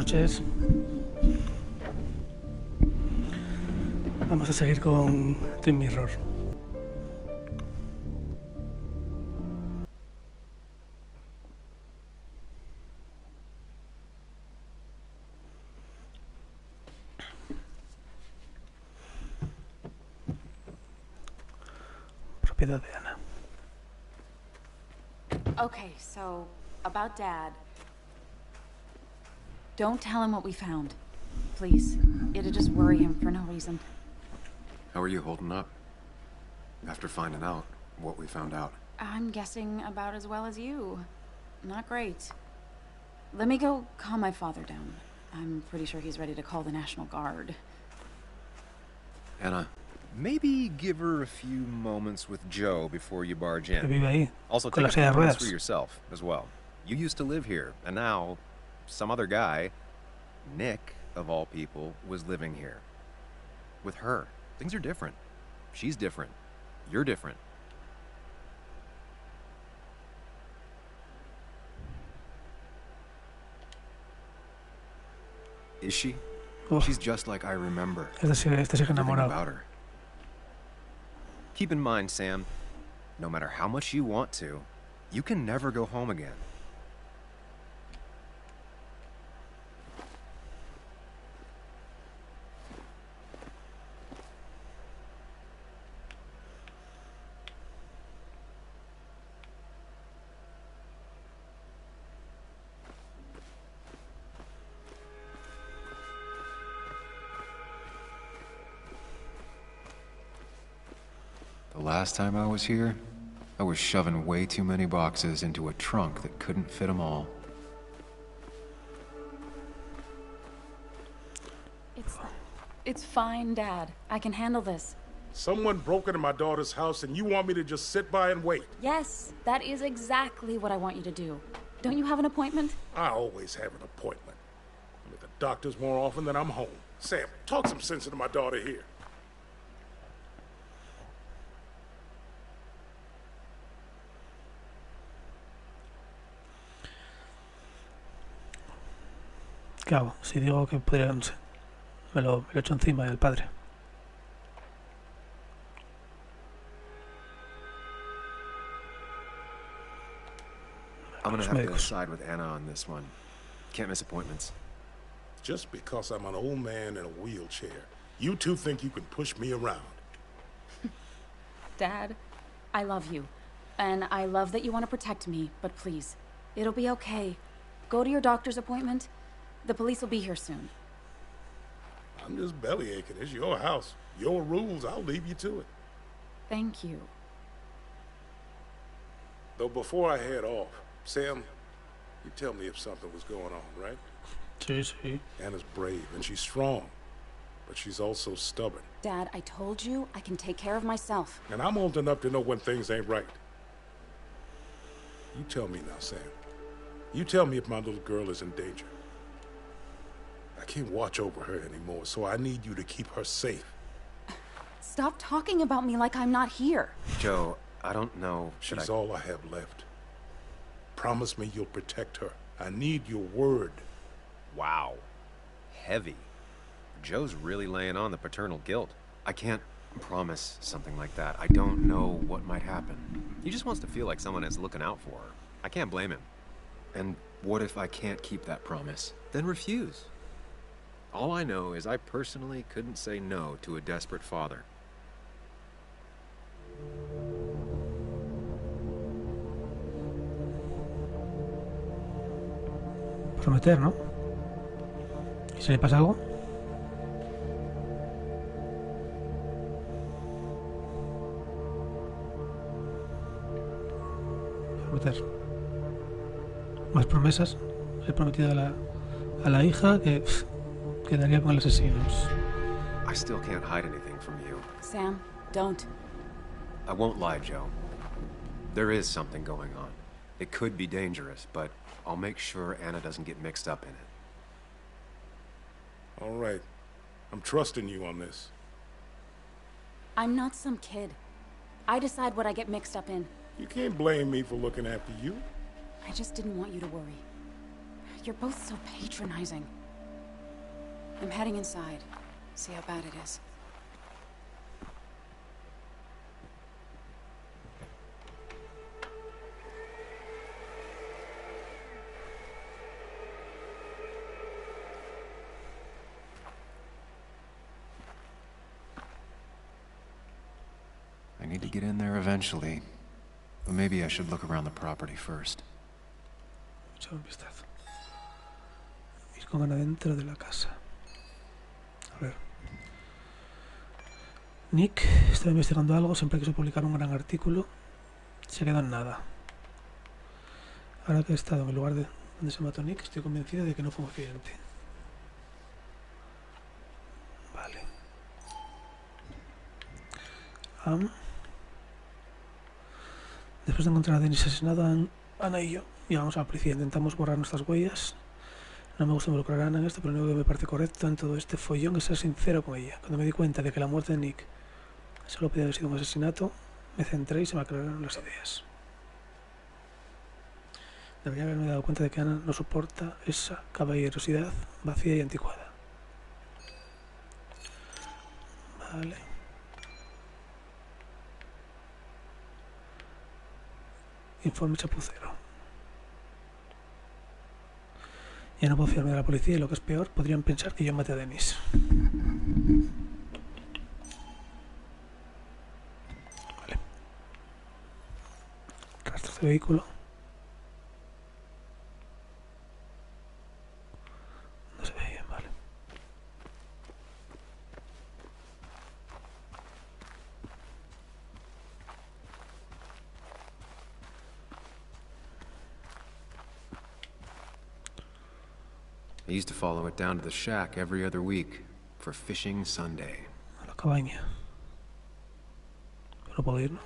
noches. Vamos a seguir con TWIN MIRROR. Propiedad de Anna. Okay, so about Dad. Don't tell him what we found. Please. It'll just worry him for no reason. How are you holding up? After finding out what we found out. I'm guessing about as well as you. Not great. Let me go calm my father down. I'm pretty sure he's ready to call the National Guard. Anna, maybe give her a few moments with Joe before you barge in. Vive ahí, Also, con take la a silla few de moments ruedas. for yourself as well. You used to live here, and now some other guy, Nick, of all people, was living here. With her. Things are different. She's different. You're different. Is she? Uf, She's just like I remember. este sigue Everything enamorado. about her. Keep in mind, Sam, no matter how much you want to, you can never go home again. The last time I was here, I was shoving way too many boxes into a trunk that couldn't fit them all. It's fine, Dad. I can handle this. Someone broke into my daughter's house and you want me to just sit by and wait? Yes, that is exactly what I want you to do. Don't you have an appointment? I always have an appointment. I'm at the doctor's more often than I'm home. Sam, talk some sense into my daughter here. ¿Qué hago? Si digo que podría, no sé, me lo echo encima del padre. I'm gonna Los have to médicos. side with Anna on this one. Can't miss appointments. Just because I'm an old man in a wheelchair, you two think you can push me around. Dad, I love you. And I love that you want to protect me, but please, it'll be okay. Go to your doctor's appointment. The police will be here soon. I'm just belly aching. It's your house. Your rules, I'll leave you to it. Thank you. Though before I head off, Sam, you tell me if something was going on, right? Sí, sí. Anna's brave and she's strong, but she's also stubborn. Dad, I told you I can take care of myself. And I'm old enough to know when things ain't right. You tell me now, Sam. You tell me if my little girl is in danger. I can't watch over her anymore, so I need you to keep her safe. Stop talking about me like I'm not here. Joe, I don't know. She's all I have left. Promise me you'll protect her. I need your word. Wow. Heavy. Joe's really laying on the paternal guilt. I can't promise something like that. I don't know what might happen. He just wants to feel like someone is looking out for her. I can't blame him. And what if I can't keep that promise? Then refuse. All I know is I personally couldn't say no to a desperate father. Prometer, ¿no? ¿Y si le pasa algo? Prometer. Más promesas. He prometido a la hija que quedaría con el asesino. I still can't hide anything from you. Sam, don't. I won't lie, Joe. There is something going on. It could be dangerous, but I'll make sure Anna doesn't get mixed up in it. All right. I'm trusting you on this. I'm not some kid. I decide what I get mixed up in. You can't blame me for looking after you. I just didn't want you to worry. You're both so patronizing. I'm heading inside. See how bad it is. I need to get in there eventually. But maybe I should look around the property first. Echa un vistazo. Ir con Anna dentro de la casa. A ver. Nick estaba investigando algo, siempre quiso publicar un gran artículo. Se quedó en nada. Ahora que he estado en el lugar donde se mató Nick, estoy convencido de que no fue un accidente. Vale. Después de encontrar a Dennis asesinado, Anna y yo llegamos a la policía. Intentamos borrar nuestras huellas. No me gusta involucrar a Anna en esto, pero lo único que me parece correcto en todo este follón es ser sincero con ella. Cuando me di cuenta de que la muerte de Nick solo podía haber sido un asesinato, me centré y se me aclararon las ideas. Debería haberme dado cuenta de que Anna no soporta esa caballerosidad vacía y anticuada. Vale. Informe chapucero. Ya no puedo fiarme de la policía y lo que es peor, podrían pensar que yo maté a Dennis. Vale. Rastros de vehículo. No se ve bien, vale. I used to follow it down to the shack every other week for fishing Sunday. A la cabaña. No puedo ir, ¿no?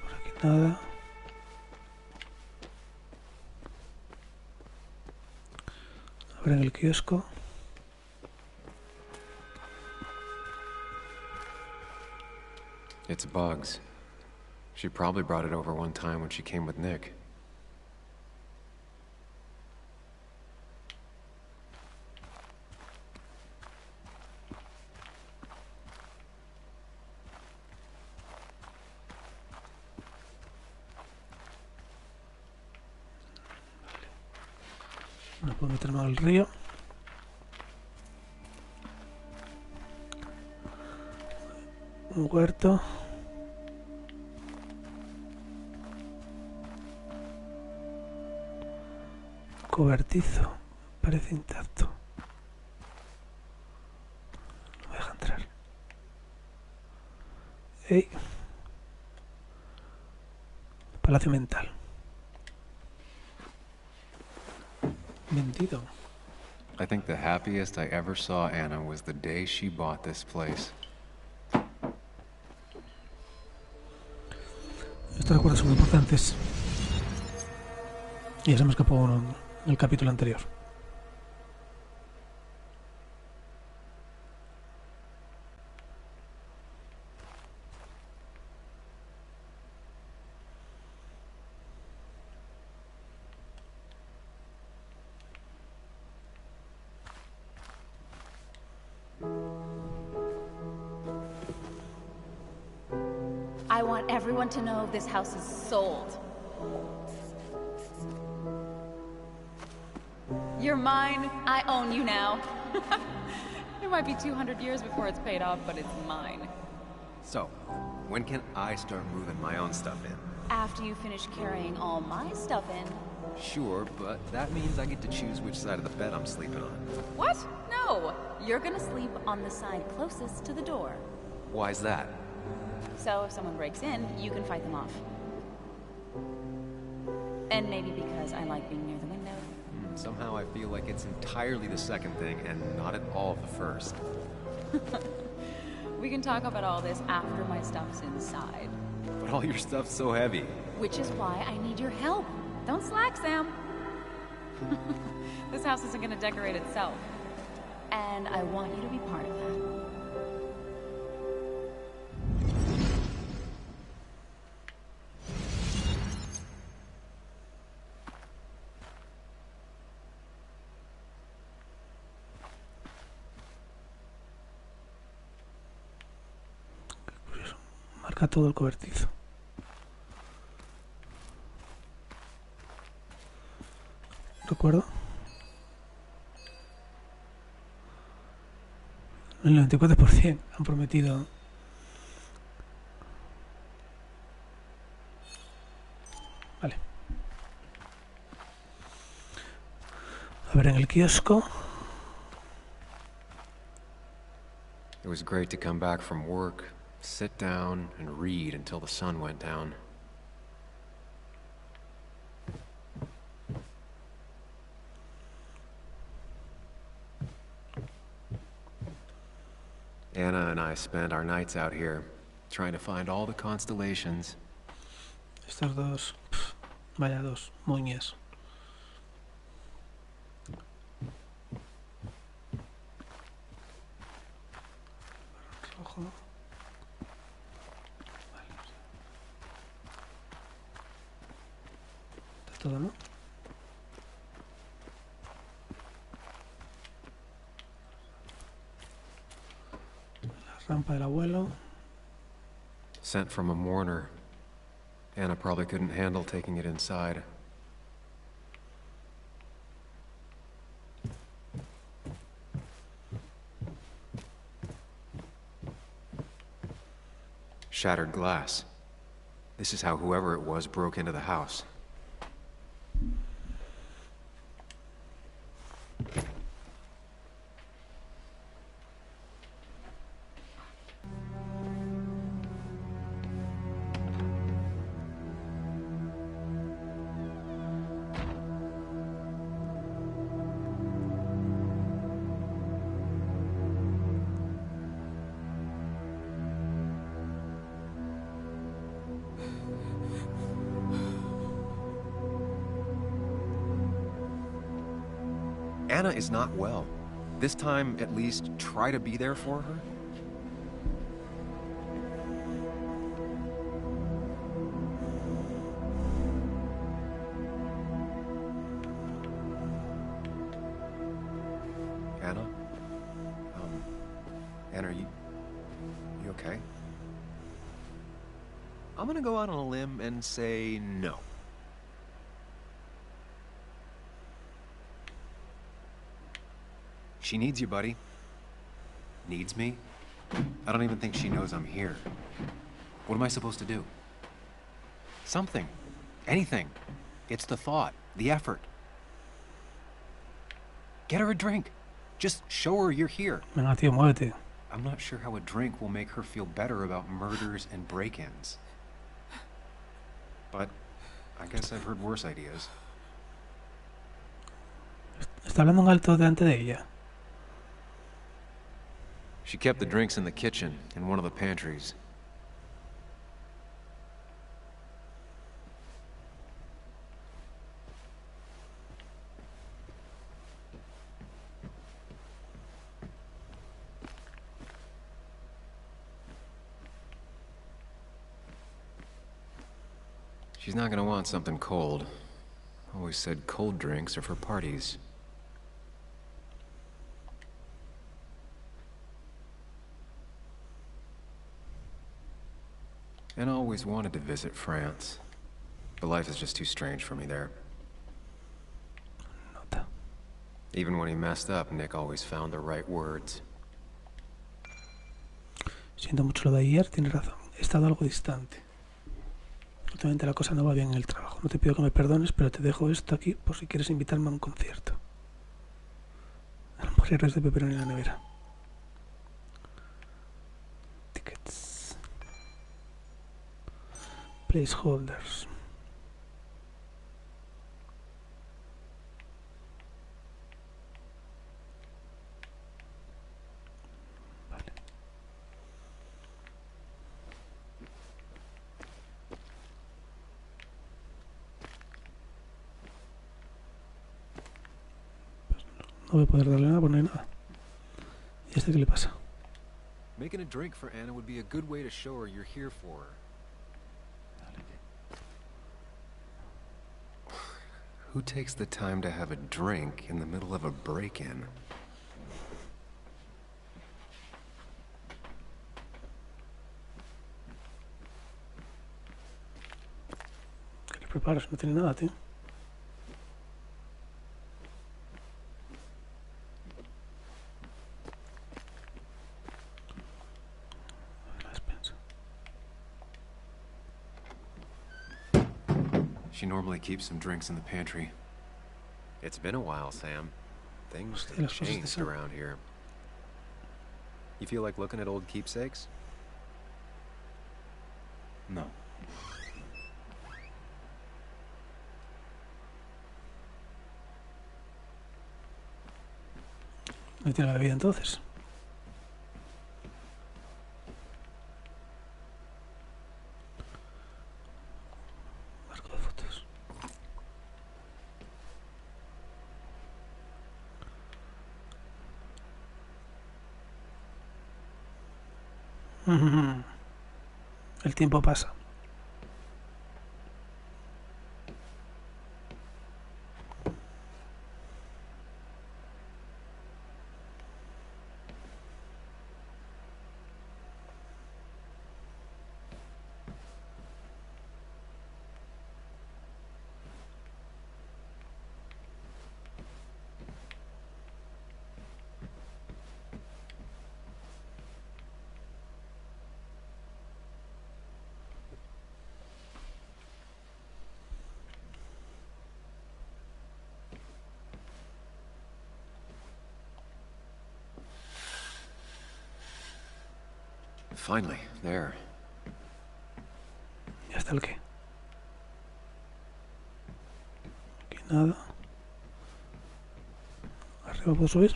Por aquí nada. A ver en el kiosco. It's Bugs. She probably brought it over one time when she came with Nick. No puedo meterme al río. Un huerto. Cobertizo. Parece intacto. No me deja entrar. ¡Ey! Palacio mental. Vendido. I think the happiest I ever saw Anna was the day she bought this place. Estos recuerdos son muy importantes. Y ya se me escapó uno en el capítulo anterior. I want everyone to know this house is sold. You're mine. I own you now. It might be 200 years before it's paid off, but it's mine. So, when can I start moving my own stuff in? After you finish carrying all my stuff in. Sure, but that means I get to choose which side of the bed I'm sleeping on. What? No. You're gonna sleep on the side closest to the door. Why's that? So if someone breaks in, you can fight them off. And maybe because I like being near the window. Somehow I feel like it's entirely the second thing and not at all the first. We can talk about all this after my stuff's inside. But all your stuff's so heavy. Which is why I need your help. Don't slack, Sam. This house isn't gonna decorate itself. And I want you to be part of that. cerca todo el cobertizo. ¿Recuerdo? El 94% han prometido. Vale. A ver, en el kiosco. It was great to come back from work, sit down, and read until the sun went down. Anna and I spent our nights out here, trying to find all the constellations. Estos dos. Vaya dos moñas. Rojo. Vale. Está todo, ¿no? La rampa del abuelo. Sent from a mourner. Anna probably couldn't handle taking it inside. Shattered glass. This is how whoever it was broke into the house. Anna is not well. This time, at least, try to be there for her. Anna? Anna, are you okay? I'm gonna go out on a limb and say no. She needs you, buddy. Needs me? I don't even think she knows I'm here. What am I supposed to do? Something. Anything. It's the thought, the effort. Get her a drink. Just show her you're here. Venga, tío, muévete. I'm not sure how a drink will make her feel better about murders and break-ins. But I guess I've heard worse ideas. Está hablando en alto delante de ella. She kept the drinks in the kitchen, in one of the pantries. She's not gonna want something cold. Always said cold drinks are for parties. And I always wanted to visit France. But life is just too strange for me there. Nota. Even when he messed up, Nick always found the right words. Siento mucho lo de ayer, tienes razón. He estado algo distante. Últimamente la cosa no va bien en el trabajo. No te pido que me perdones, pero te dejo esto aquí por si quieres invitarme a un concierto. Hamburguesas de pepperoni en la nevera. Tickets. Placeholders. Vale. Pues no voy a poder darle nada por no hay nada. ¿Y este qué le pasa? Making a drink for Anna would be a good way to show her you're here for her. Who takes the time to have a drink in the middle of a break-in? preparas, no tiene nada, tío. La despensa. She normally keeps some drinks in the pantry. It's been a while, Sam. Things Hostia, have las cosas de changed Sam. around here. You feel like looking at old keepsakes? No. No tiene la bebida entonces. Marco de fotos. El tiempo pasa. Finally, there. Ya está el qué. Aquí nada. Arriba puedo subir.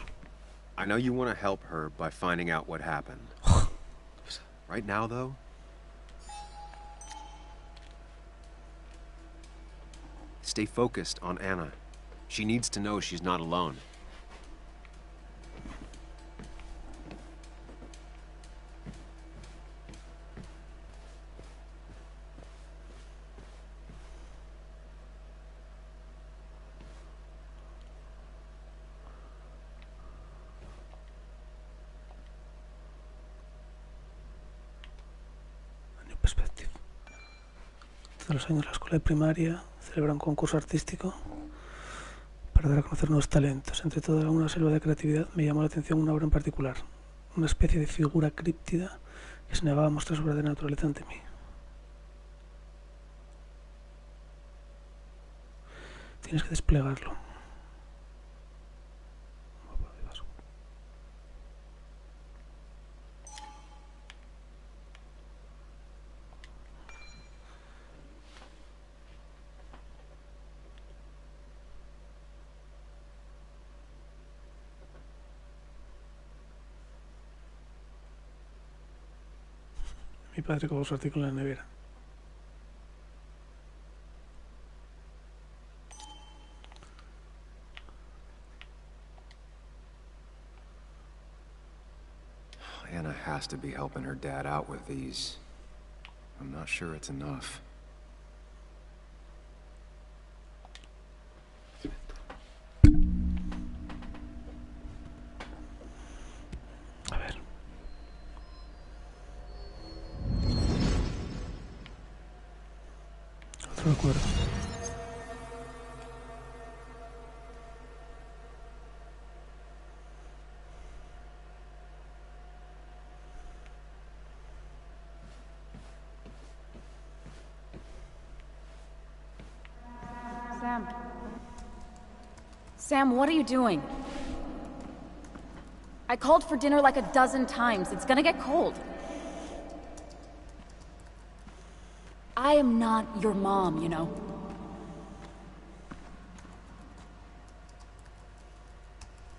I know you want to help her by finding out what happened. Right now, though, stay focused on Anna. She needs to know she's not alone. Perspective. Todos los años la escuela de primaria celebra un concurso artístico para dar a conocer nuevos talentos. Entre toda una selva de creatividad me llamó la atención una obra en particular, una especie de figura críptida que se negaba a mostrar su verdadera naturaleza ante mí. Tienes que desplegarlo. Mi padre colgó su artículo en la nevera. Anna has to be helping her dad out with these. I'm not sure it's enough. A ver. Otro recuerdo. Sam, what are you doing? I called for dinner like a dozen times. It's gonna get cold. I am not your mom, you know.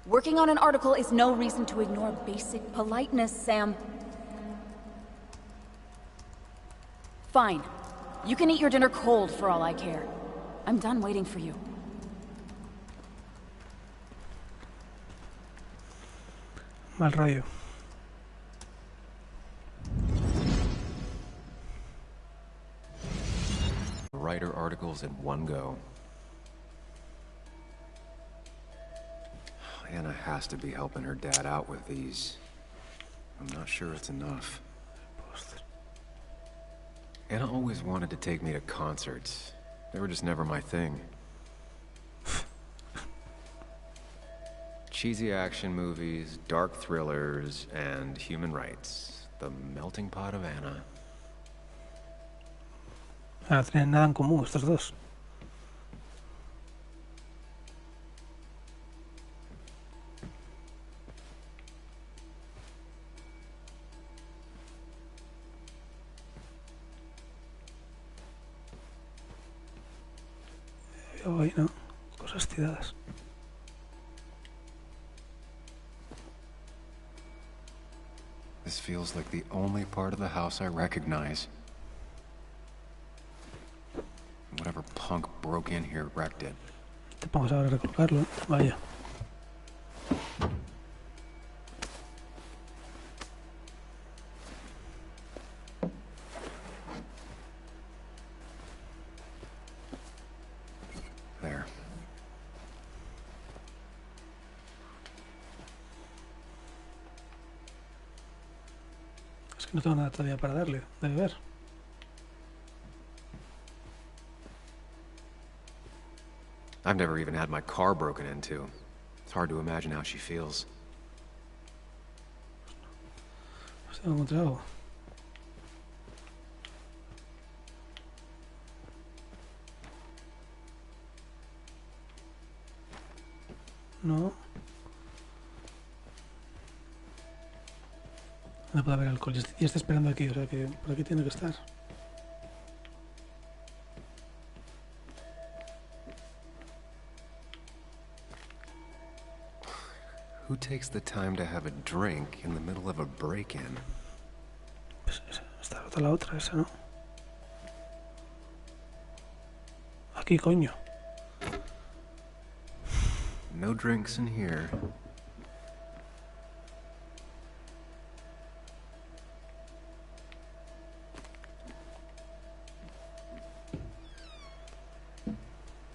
Working on an article is no reason to ignore basic politeness, Sam. Fine. You can eat your dinner cold for all I care. I'm done waiting for you. Mal rayo. Write her articles in one go. Anna has to be helping her dad out with these. I'm not sure it's enough. Anna always wanted to take me to concerts. They were just never my thing. Cheesy action movies, dark thrillers, and human rights. The melting pot of Anna. No tienen nada en común estos dos. Hoy no, cosas tiradas. This feels like the only part of the house I recognize. Whatever punk broke in here wrecked it. Te pongas ahora a recolocarlo, ¿eh? Vaya. There. Es que no tengo nada todavía para darle, de beber. I've never even had my car broken into. It's hard to imagine how she feels. Pues tengo que encontrar algo. No. No puede haber alcohol. Y está esperando aquí, o sea que por aquí tiene que estar. Who takes the time to have a drink in the middle of a break-in? Pues está rota la otra, esa, ¿no? Aquí, coño. No drinks in here.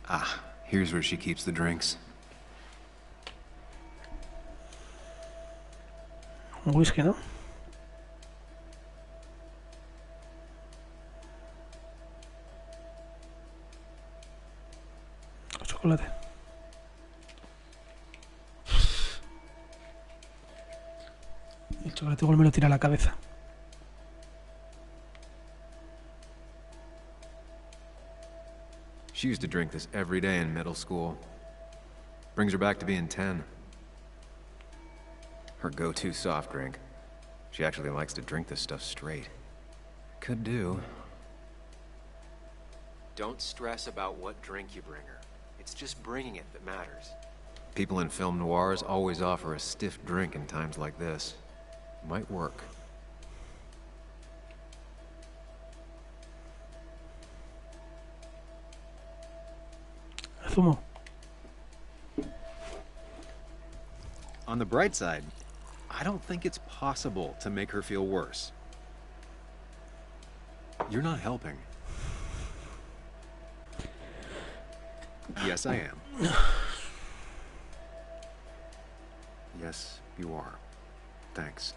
Ah, here's where she keeps the drinks. Un whisky, ¿no? O chocolate. El chocolate igual me lo tira a la cabeza. She used to drink this every day in middle school. Brings her back to being 10. Her go-to soft drink. She actually likes to drink this stuff straight. Could do. Don't stress about what drink you bring her. It's just bringing it that matters. People in film noirs always offer a stiff drink in times like this. Might work. Zumo. On the bright side, I don't think it's possible to make her feel worse. You're not helping. Yes, I am. Yes, you are. Thanks.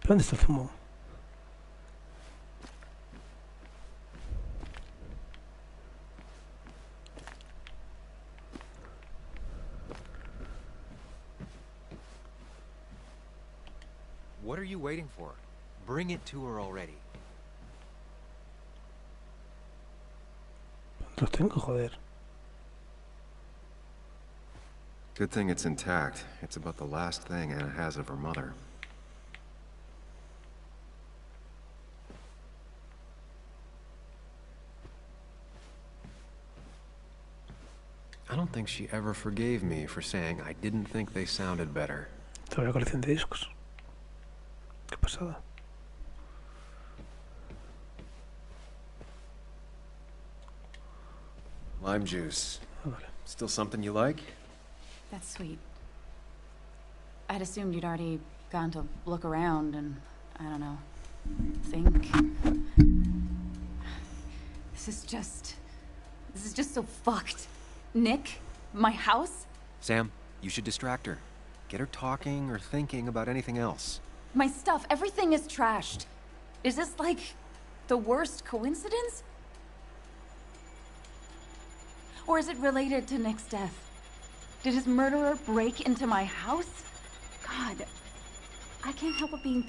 ¿Dónde está el zumo? What are you waiting for? Bring it to her already. Los tengo, joder. Good thing it's intact. It's about the last thing Anna has of her mother. I don't think she ever forgave me for saying I didn't think they sounded better. Todavía colección de discos. Qué pasada. Lime juice. Ah, vale. Still something you like? That's sweet. I'd assumed you'd already gone to look around and, I don't know, think. This is just so fucked. Nick? My house? Sam, You should distract her. Get her talking or thinking about anything else. My stuff, everything is trashed. Is this like the worst coincidence? Or is it related to Nick's death? Did his murderer break into my house? God, I can't help but being...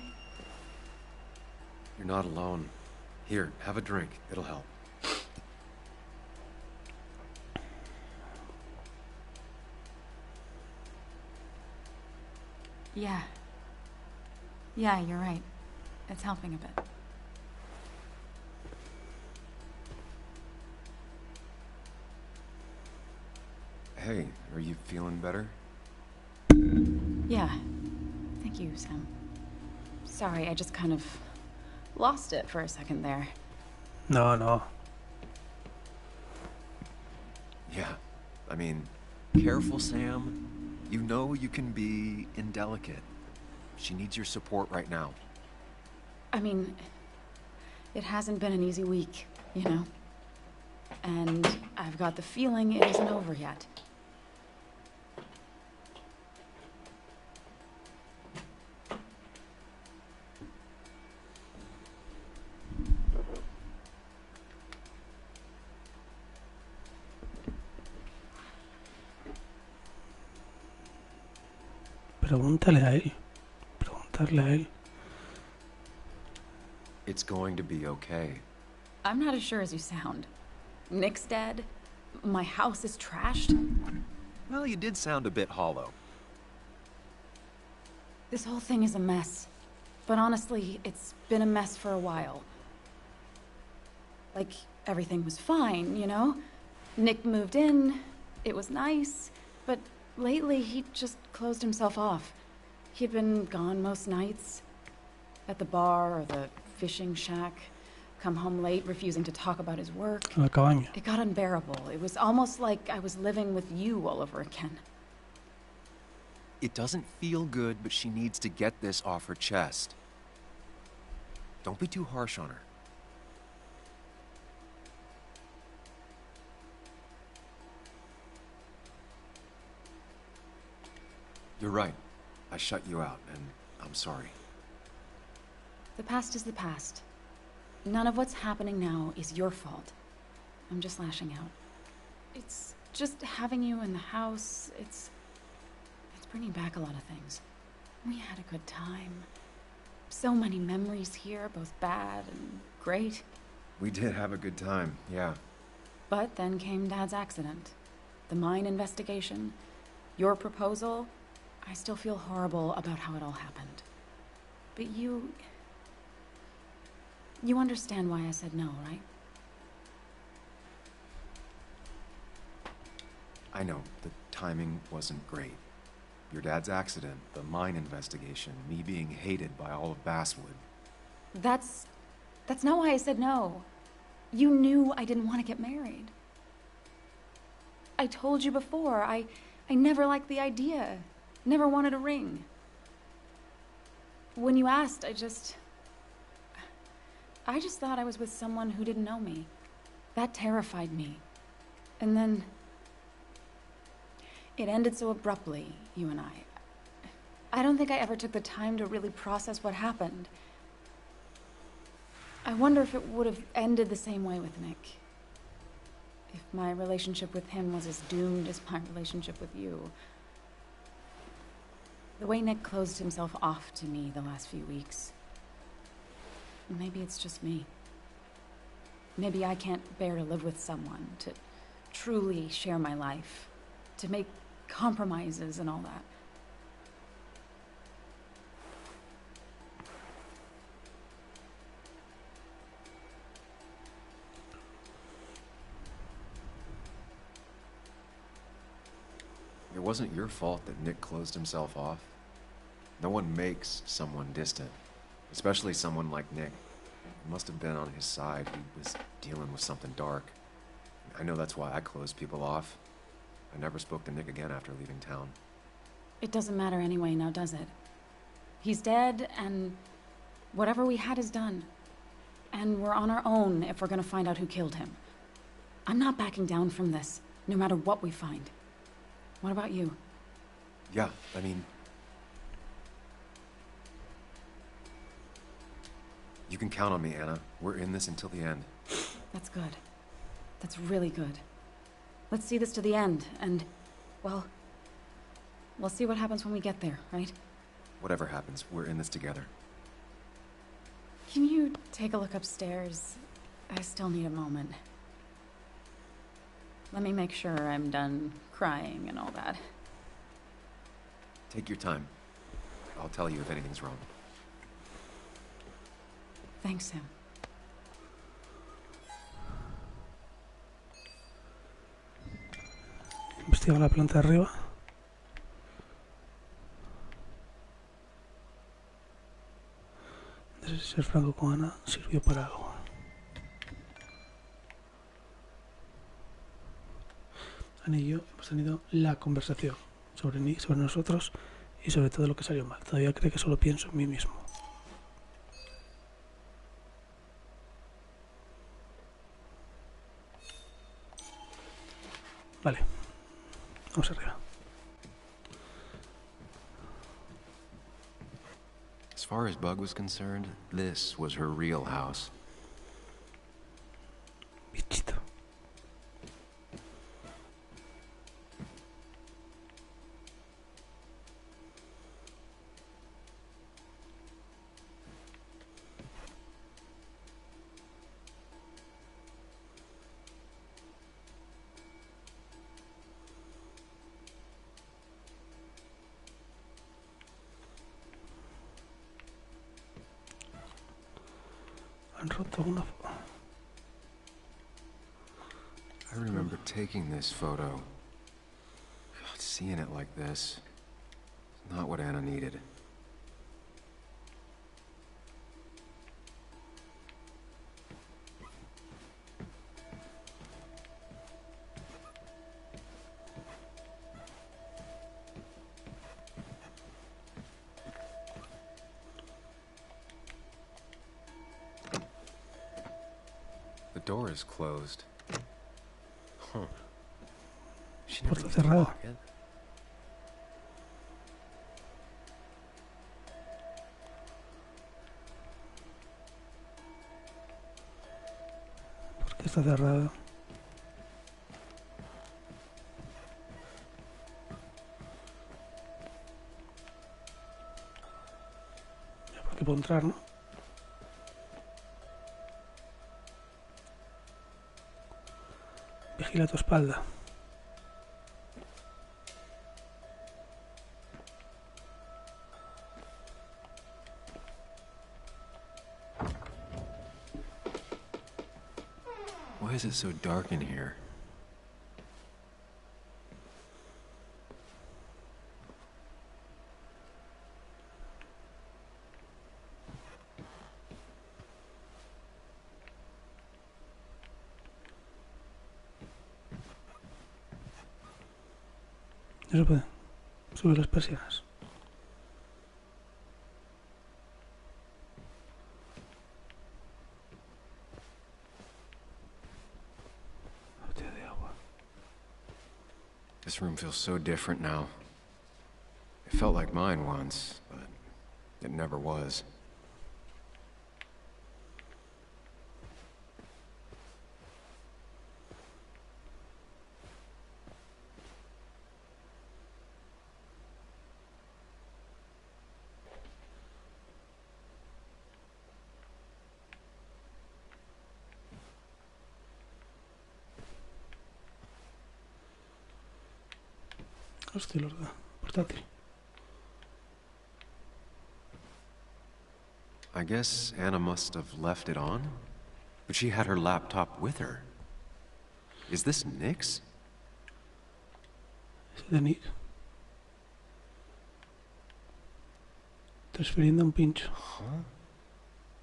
You're not alone. Here, have a drink. It'll help. Yeah. Yeah, you're right. It's helping a bit. Hey, are you feeling better? Yeah. Thank you, Sam. Sorry, I just kind of lost it for a second there. No. Yeah. I mean, careful, Sam. You know you can be indelicate. She needs your support right now. I mean, it hasn't been an easy week, you know? And I've got the feeling it isn't over yet. Pregúntale a él. Preguntarle a él. It's going to be okay. I'm not as sure as you sound. Nick's dead. My house is trashed. Well, you did sound a bit hollow. This whole thing is a mess. But honestly, it's been a mess for a while. Like, everything was fine, you know? Nick moved in, it was nice, but lately he just closed himself off. He'd been gone most nights. At the bar or the fishing shack. Come home late, refusing to talk about his work. A la cabaña. It got unbearable. It was almost like I was living with you all over again. It doesn't feel good, but she needs to get this off her chest. Don't be too harsh on her. You're right. I shut you out, and I'm sorry. The past is the past. None of what's happening now is your fault. I'm just lashing out. It's just having you in the house, it's bringing back a lot of things. We had a good time. So many memories here, both bad and great. We did have a good time, yeah. But then came Dad's accident. The mine investigation. Your proposal. I still feel horrible about how it all happened. But you understand why I said no, right? I know, the timing wasn't great. Your dad's accident, the mine investigation, me being hated by all of Basswood. That's not why I said no. You knew I didn't want to get married. I told you before, I never liked the idea. Never wanted a ring. When you asked, I just thought I was with someone who didn't know me. That terrified me. And then it ended so abruptly, you and I. I don't think I ever took the time to really process what happened. I wonder if it would have ended the same way with Nick. If my relationship with him was as doomed as my relationship with you. The way Nick closed himself off to me the last few weeks. Maybe it's just me. Maybe I can't bear to live with someone, to truly share my life, to make compromises and all that. It wasn't your fault that Nick closed himself off. No one makes someone distant, especially someone like Nick. It must have been on his side. He was dealing with something dark. I know that's why I closed people off. I never spoke to Nick again after leaving town. It doesn't matter anyway now, does it? He's dead, and whatever we had is done. And we're on our own if we're gonna find out who killed him. I'm not backing down from this, no matter what we find. What about you? Yeah, I mean... You can count on me, Anna. We're in this until the end. That's good. That's really good. Let's see this to the end, and, well, we'll see what happens when we get there, right? Whatever happens, we're in this together. Can you take a look upstairs? I still need a moment. Let me make sure I'm done crying and all that. Take your time. I'll tell you if anything's wrong. Thanks, Sam. Investiga la planta de arriba. Desde ser franco con Ana sirvió para algo. Ana y yo hemos tenido la conversación sobre Nick, sobre nosotros y sobre todo lo que salió mal. Todavía cree que solo pienso en mí mismo. Vale, vamos arriba. As far as Bug was concerned, this was her real house. Bichito. Han roto una. I remember taking this photo. God, seeing it like this. It's not what Anna needed. The door is closed. Huh. She never Puerta used to cerrada. lock it. ¿Por qué está cerrada? Ya, porque puedo entrar, ¿no? Vigila tu espalda. Why is it so dark in here? Eso puede. Sube las persianas. Botella de agua. This room feels so different now. It felt like mine once, but it never was. Hostia, lorda. Portátil. I guess Anna must have left it on, but she had her laptop with her. Is this Nick's? Es de Nick. Transfiriendo un pincho. Huh?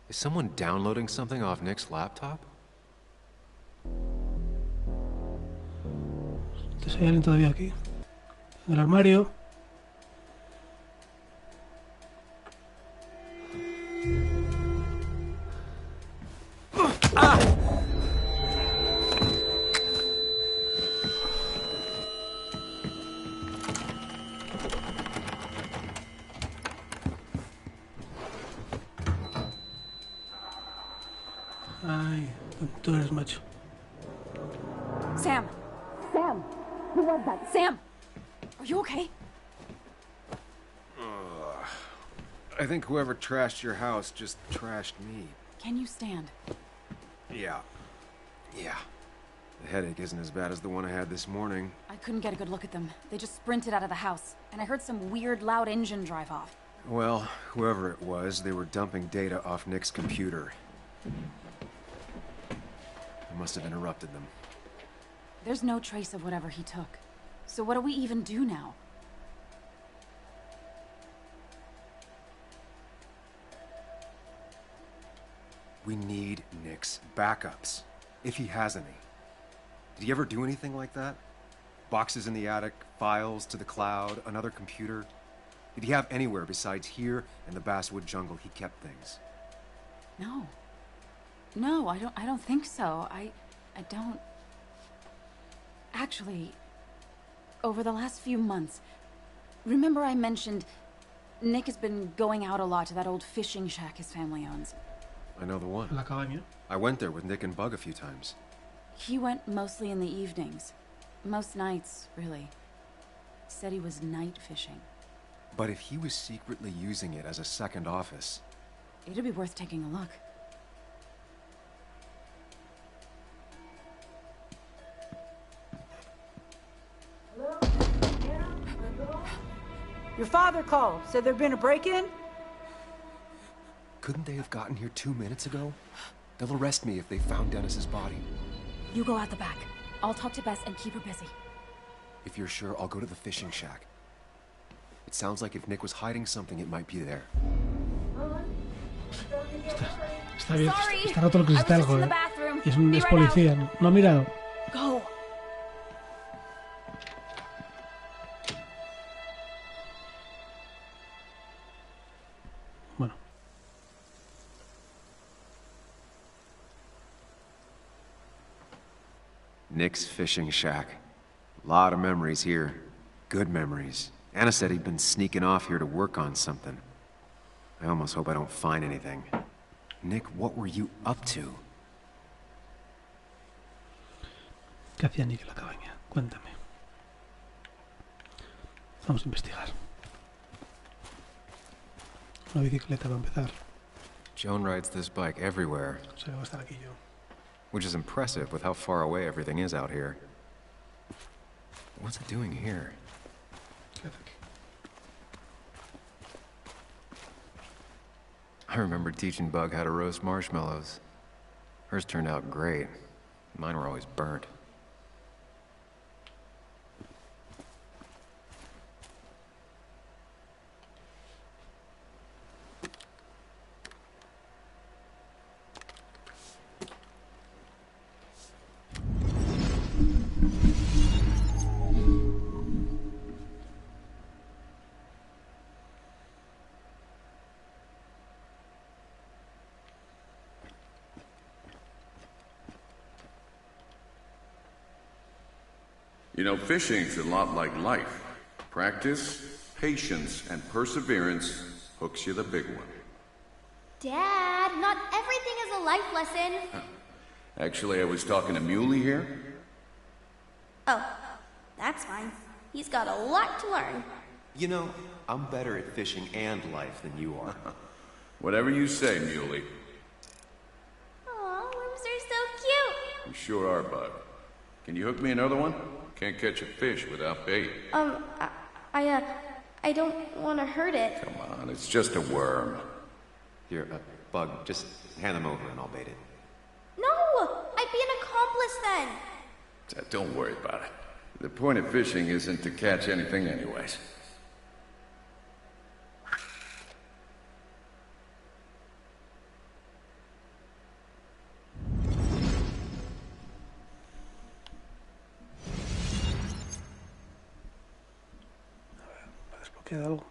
Is someone downloading something off Nick's laptop? Entonces hay alguien todavía aquí. En el armario. Tú eres macho. Sam! Sam! Who was that? Sam! Are you okay? I think whoever trashed your house just trashed me. Can you stand? Yeah. The headache isn't as bad as the one I had this morning. I couldn't get a good look at them. They just sprinted out of the house, and I heard some weird, loud engine drive off. Well, whoever it was, they were dumping data off Nick's computer. I must have interrupted them. There's no trace of whatever he took. So what do we even do now? We need Nick's backups, if he has any. Did he ever do anything like that? Boxes in the attic, files to the cloud, another computer? Did he have anywhere besides here and the Basswood jungle he kept things? No. No, I don't think so. I don't... Actually, over the last few months, remember I mentioned Nick has been going out a lot to that old fishing shack his family owns. I know the one. La Cabaña. I went there with Nick and Bug a few times. He went mostly in the evenings. Most nights, really. Said he was night fishing. But if he was secretly using it as a second office... It'd be worth taking a look. Your father called. Said there'd been a break-in? Couldn't they have gotten here 2 minutes ago? They'll arrest me if they found Dennis's body. You go out the back. I'll talk to Bess and keep her busy. If you're sure, I'll go to the fishing shack. It sounds like if Nick was hiding something, it might be there. Está bien, Sorry, está roto el I was cristal, just in the joder. bathroom. Y es Be es right policía, ¿no? No ha mirado. out. Go. Bueno, Nick's fishing shack. Lot of memories here. Good memories. Anna said he'd been sneaking off here to work on something. I almost hope I don't find anything. Nick, what were you up to? ¿qué hacía Nick en la cabaña? Cuéntame. Vamos a investigar. Una bicicleta para empezar. Joan rides this bike everywhere, O sea, va a estar aquí yo. which is impressive with how far away everything is out here. What's it doing here? ¿Qué hace aquí? I remember teaching Bug how to roast marshmallows. Hers turned out great. Mine were always burnt. You know, fishing's a lot like life. Practice, patience, and perseverance hooks you the big one. Dad, not everything is a life lesson. Actually, I was talking to Muley here. Oh, that's fine. He's got a lot to learn. You know, I'm better at fishing and life than you are. Whatever you say, Muley. Aw, worms are so cute. You sure are, Bug. Can you hook me another one? Can't catch a fish without bait. I don't want to hurt it. Come on, it's just a worm. Here, Bug, just hand them over and I'll bait it. No, I'd be an accomplice then. Don't worry about it. The point of fishing isn't to catch anything anyways. ¿Va a desbloquear algo?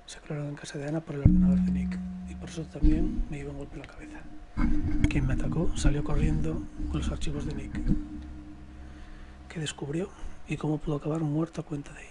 Se crearon en casa de Anna por el ordenador de Nick, y por eso también me iba un golpe en la cabeza. Quien me atacó salió corriendo con los archivos de Nick. ¿Qué descubrió y cómo pudo acabar muerto a cuenta de ello?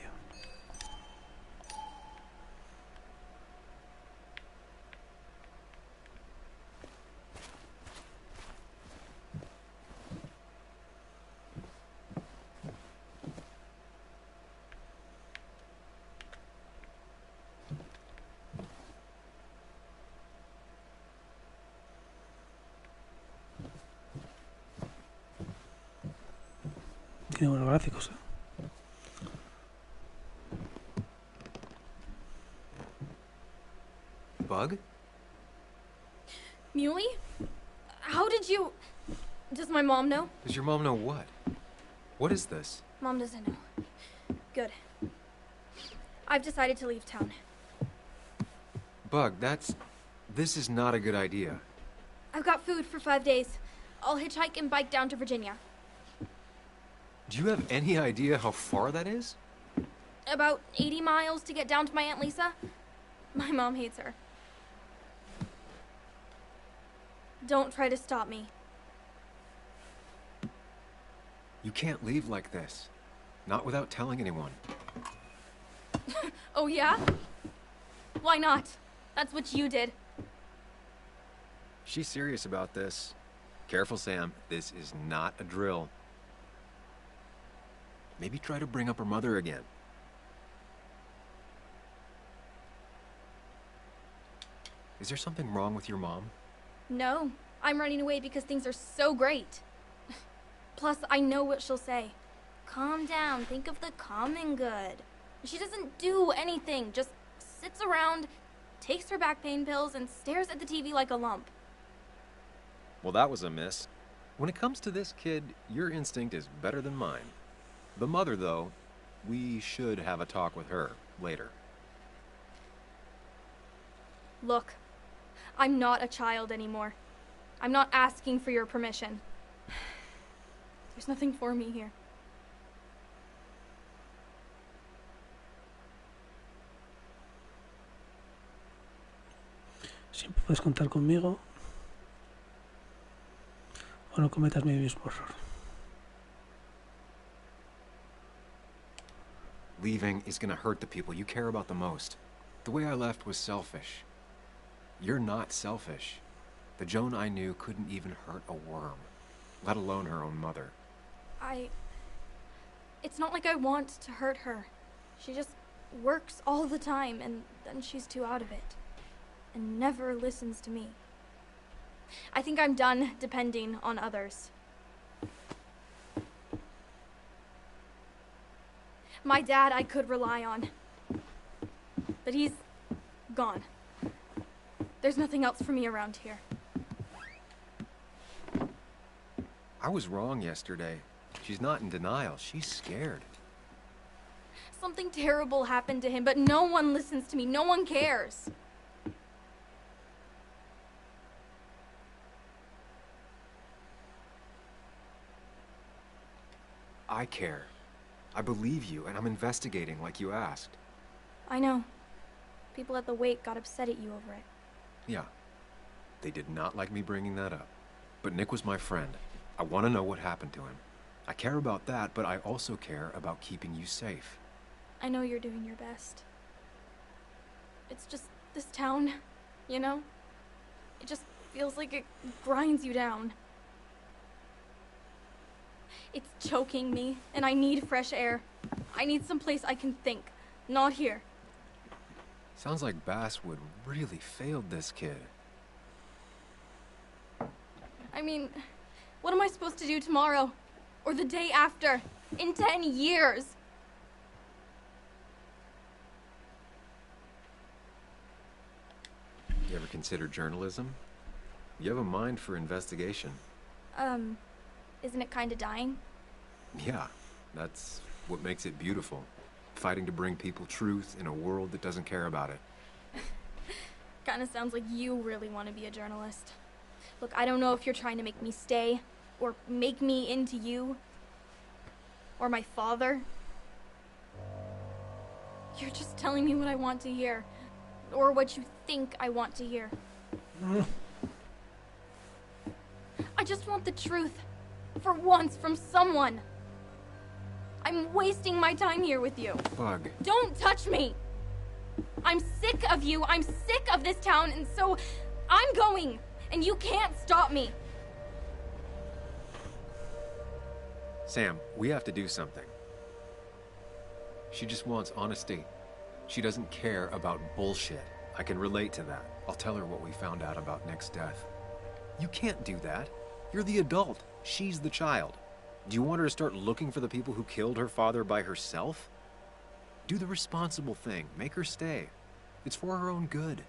Tiene buenos gráficos, ¿eh? Bug? Muley? How did you... Does my mom know? Does your mom know what? What is this? Mom doesn't know. Good. I've decided to leave town. Bug, this is not a good idea. I've got food for 5 days. I'll hitchhike and bike down to Virginia. Do you have any idea how far that is? About 80 miles to get down to my Aunt Lisa. My mom hates her. Don't try to stop me. You can't leave like this. Not without telling anyone. Oh, yeah? Why not? That's what you did. She's serious about this. Careful, Sam. This is not a drill. Maybe try to bring up her mother again. Is there something wrong with your mom? No, I'm running away because things are so great. Plus, I know what she'll say. Calm down, think of the common good. She doesn't do anything, just sits around, takes her back pain pills, and stares at the TV like a lump. Well, that was a miss. When it comes to this kid, your instinct is better than mine. The mother, though, we should have a talk with her later. Look, I'm not a child anymore. I'm not asking for your permission. There's nothing for me here. Siempre puedes contar conmigo o no cometas mi mismo error. Leaving is gonna hurt the people you care about the most. The way I left was selfish. You're not selfish. The Joan I knew couldn't even hurt a worm, let alone her own mother. It's not like I want to hurt her. She just works all the time, and then she's too out of it. And never listens to me. I think I'm done depending on others. My dad I could rely on. But he's gone. There's nothing else for me around here. I was wrong yesterday. She's not in denial. She's scared. Something terrible happened to him, but no one listens to me. No one cares. I care. I believe you, and I'm investigating like you asked. I know. People at the wake got upset at you over it. Yeah. They did not like me bringing that up. But Nick was my friend. I want to know what happened to him. I care about that, but I also care about keeping you safe. I know you're doing your best. It's just this town, you know? It just feels like it grinds you down. It's choking me, and I need fresh air. I need someplace I can think, not here. Sounds like Basswood really failed this kid. I mean, what am I supposed to do tomorrow? Or the day after? In 10 years? You ever consider journalism? You have a mind for investigation. Isn't it kinda dying? Yeah, that's what makes it beautiful. Fighting to bring people truth in a world that doesn't care about it. Kinda sounds like you really want to be a journalist. Look, I don't know if you're trying to make me stay, or make me into you, or my father. You're just telling me what I want to hear, or what you think I want to hear. I just want the truth, for once, from someone. I'm wasting my time here with you. Bug. Don't touch me! I'm sick of you, I'm sick of this town, and so I'm going, and you can't stop me. Sam, we have to do something. She just wants honesty. She doesn't care about bullshit. I can relate to that. I'll tell her what we found out about Nick's death. You can't do that. You're the adult. She's the child. Do you want her to start looking for the people who killed her father by herself? Do the responsible thing. Make her stay. It's for her own good.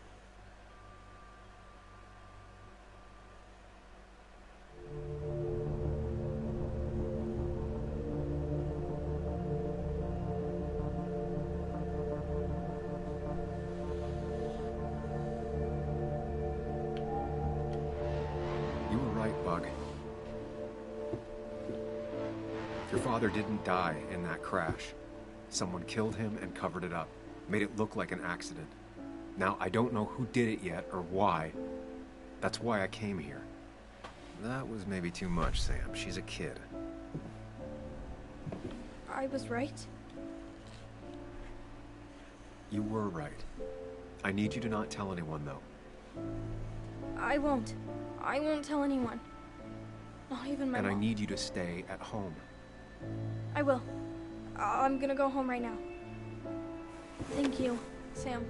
You were right, Bug. Your father didn't die in that crash. Someone killed him and covered it up. Made it look like an accident. Now, I don't know who did it yet or why. That's why I came here. That was maybe too much, Sam. She's a kid. I was right. You were right. I need you to not tell anyone, though. I won't. I won't tell anyone. Not even my And I mom. need you to stay at home. I will. I'm gonna go home right now. Thank you, Sam.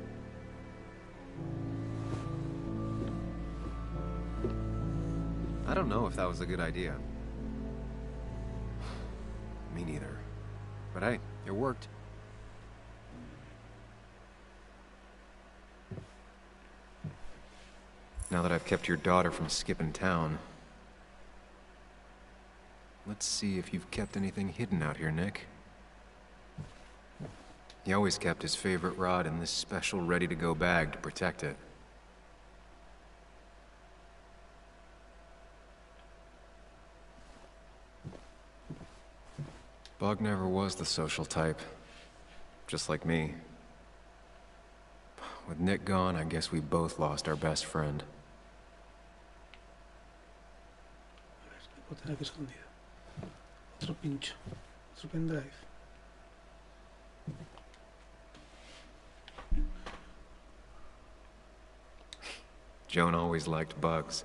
I don't know if that was a good idea. Me neither. But hey, it worked. Now that I've kept your daughter from skipping town, let's see if you've kept anything hidden out here, Nick. He always kept his favorite rod in this special ready-to-go bag to protect it. Bug never was the social type. Just like me. With Nick gone, I guess we both lost our best friend. Puedo tener aquí escondido. Otro pincho. Otro pendrive. Joan always liked bugs.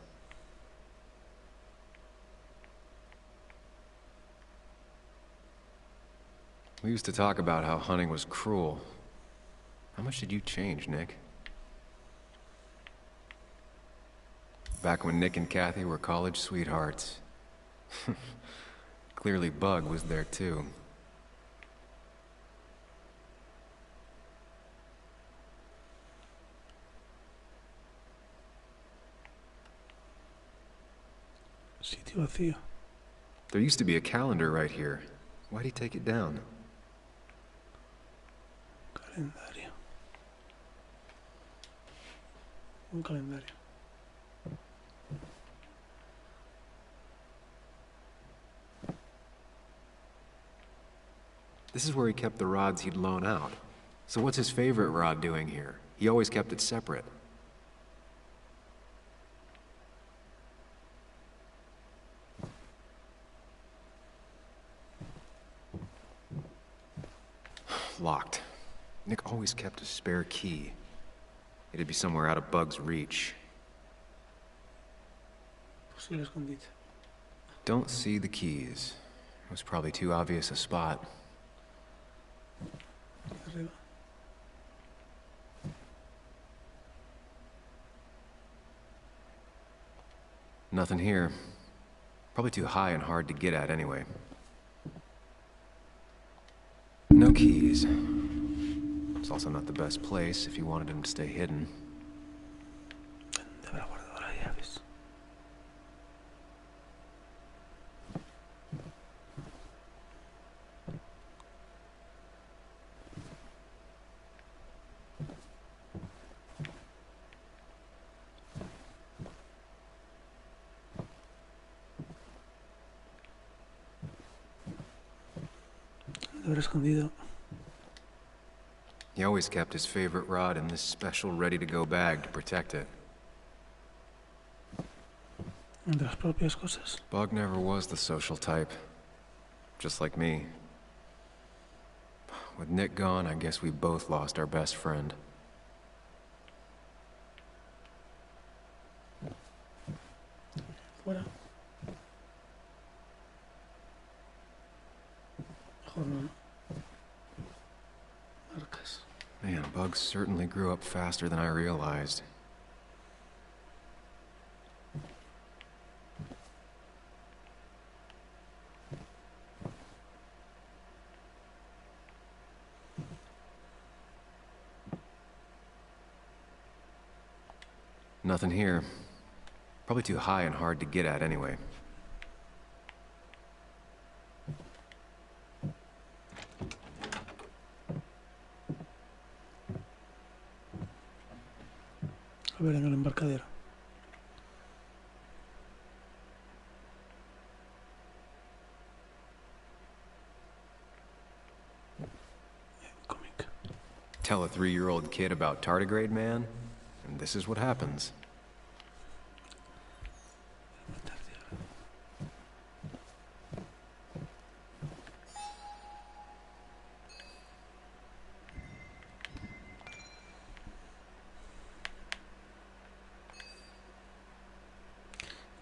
We used to talk about how hunting was cruel. How much did you change, Nick? Back when Nick and Kathy were college sweethearts. Clearly Bug was there too. Sitio vacío. There used to be a calendar right here. Why'd he take it down? Calendario. Un calendario. This is where he kept the rods he'd loan out. So what's his favorite rod doing here? He always kept it separate. Locked. Nick always kept a spare key. It'd be somewhere out of Bug's reach. Posible escondite. Don't see the keys. It was probably too obvious a spot. Arriba. Nothing here. Probably too high and hard to get at anyway. No keys. It's also not the best place if you wanted him to stay hidden. ¿Dónde habrá guardado las llaves? ¿Dónde habrá escondido? He always kept his favorite rod in this special ready-to-go bag to protect it. Entre las propias cosas. Bug never was the social type. Just like me. With Nick gone, I guess we both lost our best friend. Fuera. Mejor no. Marcas. Man, Bug certainly grew up faster than I realized. Nothing here. Probably too high and hard to get at anyway. A ver en el embarcadero. Cómic. Tell a 3-year-old kid about tardigrade man, and this is what happens.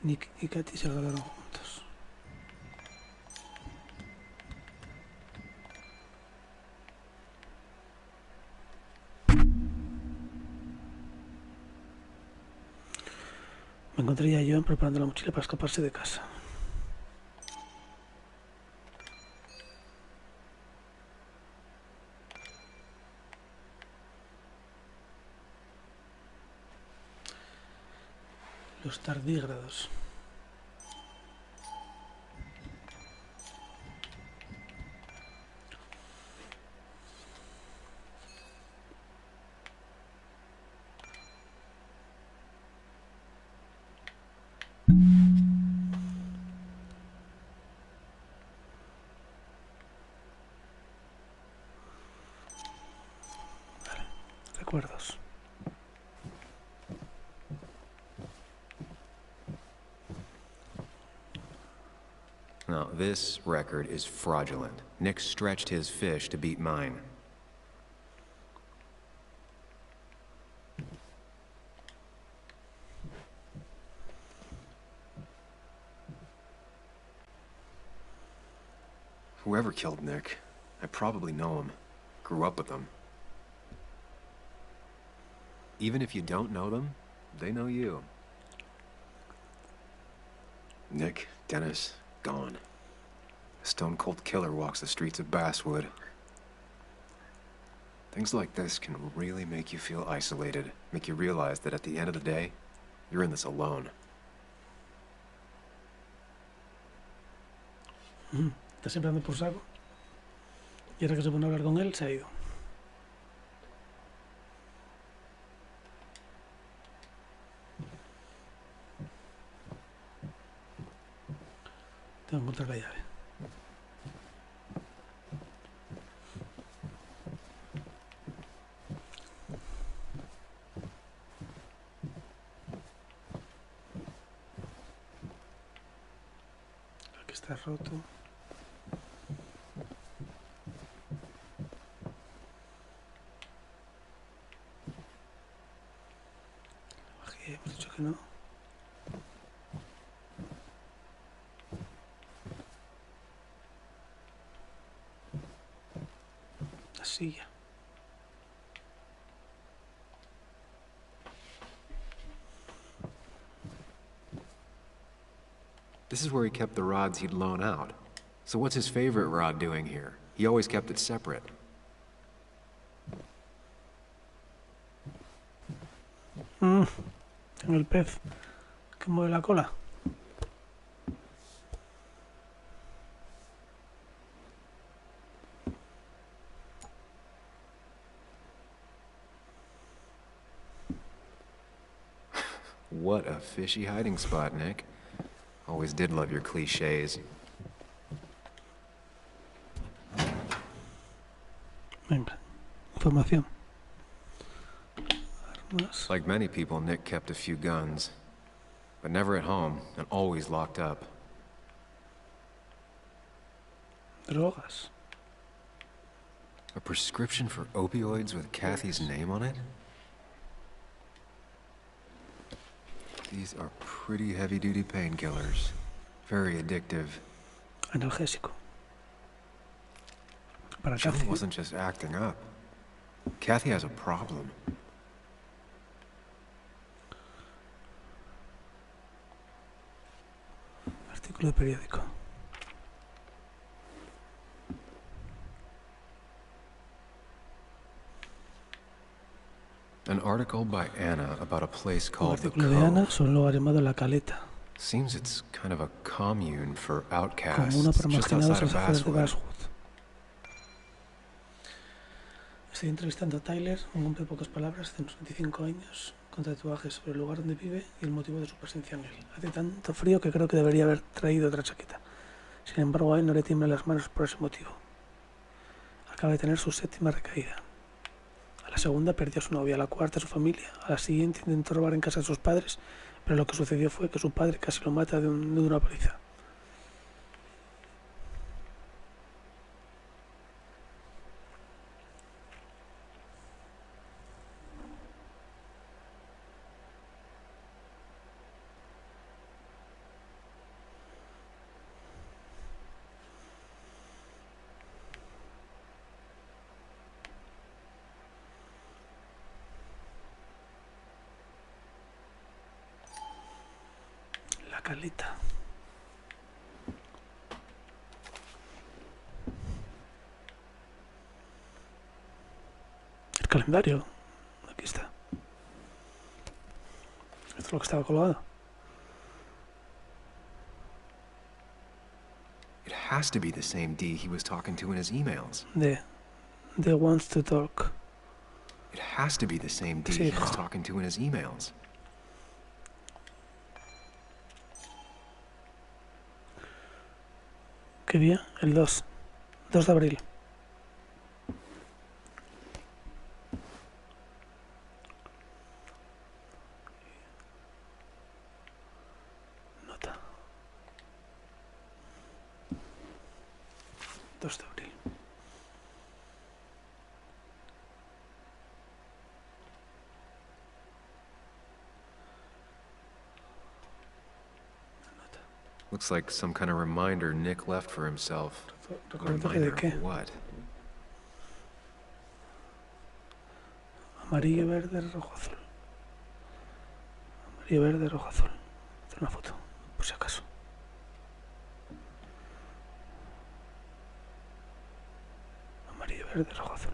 Nick y Katy se grabaron juntos. Me encontré a Joan preparando la mochila para escaparse de casa. Los tardígrados. Vale, recuerdos. Now, this record is fraudulent. Nick stretched his fish to beat mine. Whoever killed Nick, I probably know him. Grew up with them. Even if you don't know them, they know you. Nick, Dennis, gone. A stone-cold killer walks the streets of Basswood. Things like this can really make you feel isolated, make you realize that at the end of the day, you're in this alone. Está siempre andando por saco. Y ahora que se pone a hablar con él, se ha ido. Tengo que encontrar la llave. Aquí está roto. Hemos dicho que no. La silla. This is where he kept the rods he'd loan out. So what's his favorite rod doing here? He always kept it separate. En el pez que mueve la cola. What a fishy hiding spot, Nick. Always did love your cliches. Venga, información. Armas. Like many people, Nick kept a few guns. But never at home, and always locked up. Drogas. A prescription for opioids with Kathy's name on it? These are pretty heavy-duty painkillers. Very addictive. Analgésico. Para Joe Kathy. wasn't just acting up. Kathy has a problem. Artículo de periódico. An article by Anna about a place Un called the artículo de Ana Cove. sobre un lugar llamado La Caleta, Seems it's kind of a commune for outcasts comuna para just marginados outside a of las afueras de Basswood. Basswood. Estoy entrevistando a Tyler, un hombre de pocas palabras, de unos 25 años, con tatuajes sobre el lugar donde vive y el motivo de su presencia en él. Hace tanto frío que creo que debería haber traído otra chaqueta. Sin embargo, a él no le tiemblan las manos por ese motivo. Acaba de tener su séptima recaída. A la segunda perdió a su novia, a la cuarta a su familia, a la siguiente intentó robar en casa de sus padres, pero lo que sucedió fue que su padre casi lo mata de una paliza. La Caleta. El calendario. Aquí está. Esto es lo que estaba colgado. It has to be the same D he was talking to in his emails. The wants to talk. It has to be the same D Sí. he was talking to in his emails. ¿Qué día? El 2 de abril. Nota. 2 de abril. Looks like some kind of reminder Nick left for himself. A ¿Recordatorio reminder de qué? of what? Amarillo, verde, rojo, azul. Amarillo, verde, rojo, azul. Hacer una foto, por si acaso. Amarillo, verde, rojo, azul.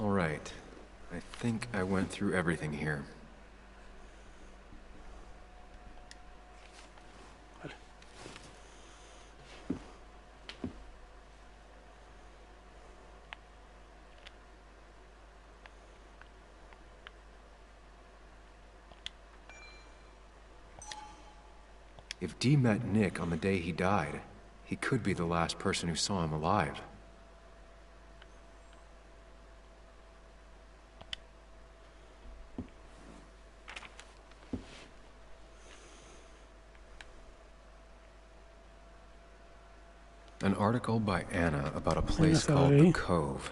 All right. I think I went through everything here. Vale. If Dee met Nick on the day he died, he could be the last person who saw him alive. An article by Anna about a place called the Cove.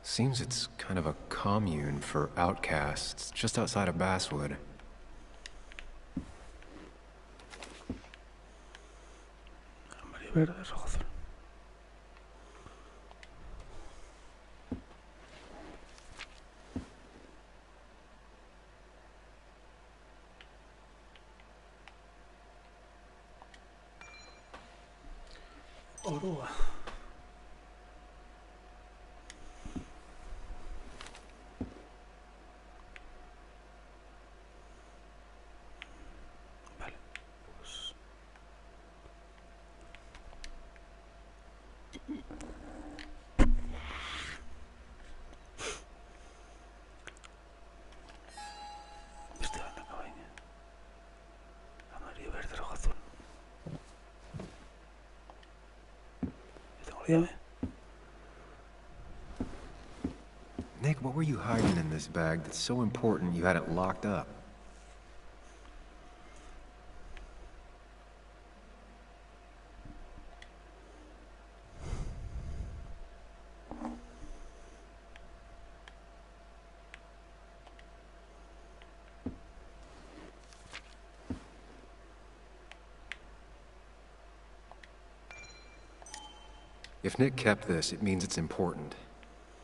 Seems it's kind of a commune for outcasts just outside of Basswood. Amarillo, verde, rojo, azul. Oruga. Vale. Pues... Este va en la cabaña. Amarillo, verde, rojo, azul. Ya tengo la llave. Nick, what were you hiding in this bag that's so important you had it locked up? If Nick kept this, it means it's important.